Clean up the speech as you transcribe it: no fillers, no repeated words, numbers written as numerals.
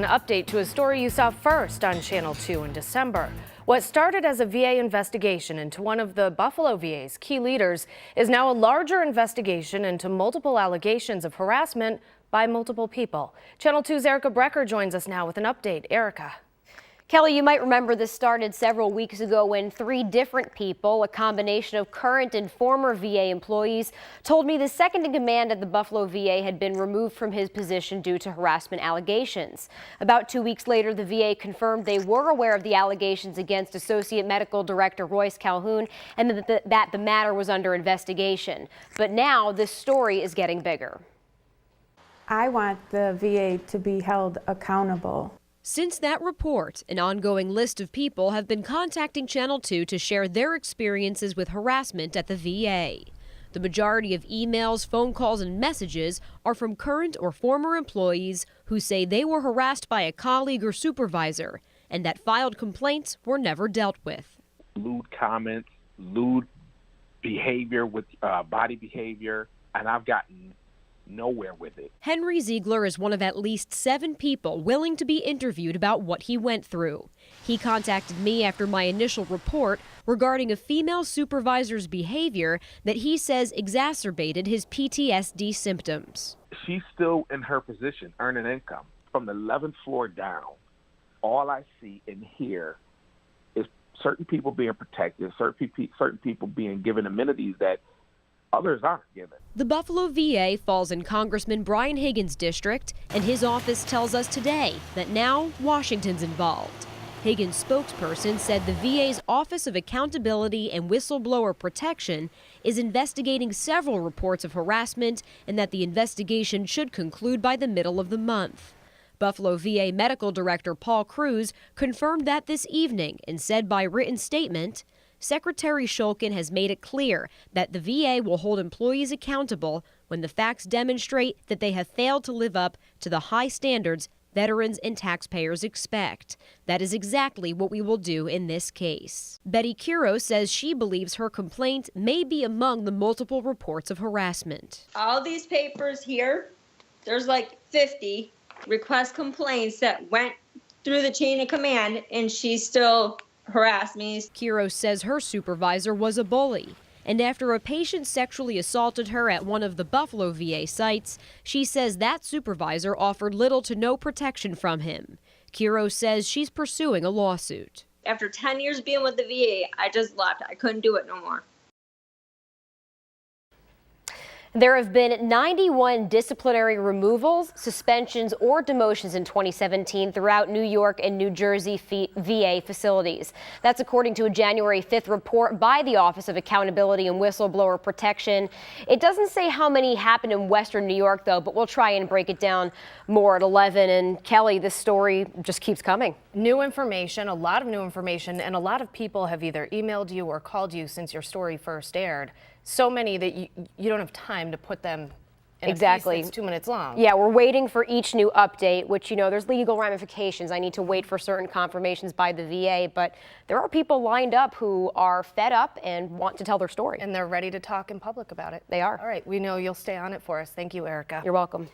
an update to a story you saw first on Channel 2 in December. What started as a VA investigation into one of the Buffalo VA's key leaders is now a larger investigation into multiple allegations of harassment by multiple people. Channel 2's Erica Brecker joins us now with an update. Erica. Kelly, you might remember this started several weeks ago when 3 different people, a combination of current and former VA employees, told me the second in command at the Buffalo VA had been removed from his position due to harassment allegations. About 2 weeks later, the VA confirmed they were aware of the allegations against Associate Medical Director Royce Calhoun and that the matter was under investigation. But now this story is getting bigger. I want the VA to be held accountable. Since that report, an ongoing list of people have been contacting Channel 2 to share their experiences with harassment at the VA. The majority of emails, phone calls, and messages are from current or former employees who say they were harassed by a colleague or supervisor and that filed complaints were never dealt with. Lewd comments, lewd behavior with body behavior, and I've gotten nowhere with it. Henry Ziegler is one of at least 7 people willing to be interviewed about what he went through. He contacted me after my initial report regarding a female supervisor's behavior that he says exacerbated his PTSD symptoms. She's still in her position, earning income. From the 11th floor down, all I see and hear is certain people being protected, certain people being given amenities that others aren't given. The Buffalo VA falls in Congressman Brian Higgins' district, and his office tells us today that now Washington's involved. Higgins' spokesperson said the VA's Office of Accountability and Whistleblower Protection is investigating several reports of harassment and that the investigation should conclude by the middle of the month. Buffalo VA Medical Director Paul Cruz confirmed that this evening and said by written statement, Secretary Shulkin has made it clear that the VA will hold employees accountable when the facts demonstrate that they have failed to live up to the high standards veterans and taxpayers expect. That is exactly what we will do in this case. Betty Curo says she believes her complaint may be among the multiple reports of harassment. All these papers here, there's like 50 request complaints that went through the chain of command, and she still harassed me. Curo says her supervisor was a bully, and after a patient sexually assaulted her at one of the Buffalo VA sites, she says that supervisor offered little to no protection from him. Curo says she's pursuing a lawsuit. After 10 years being with the VA, I just left. I couldn't do it no more. There have been 91 disciplinary removals, suspensions, or demotions in 2017 throughout New York and New Jersey VA facilities. That's according to a January 5th report by the Office of Accountability and Whistleblower Protection. It doesn't say how many happened in Western New York, though, but we'll try and break it down more at 11. And Kelly, this story just keeps coming. New information, a lot of new information, and a lot of people have either emailed you or called you since your story first aired. So many that you don't have time to put them in exactly. a piece that's 2 minutes long. Yeah, we're waiting for each new update, which, you know, there's legal ramifications. I need to wait for certain confirmations by the VA, but there are people lined up who are fed up and want to tell their story. And they're ready to talk in public about it. They are. All right, we know you'll stay on it for us. Thank you, Erica. You're welcome.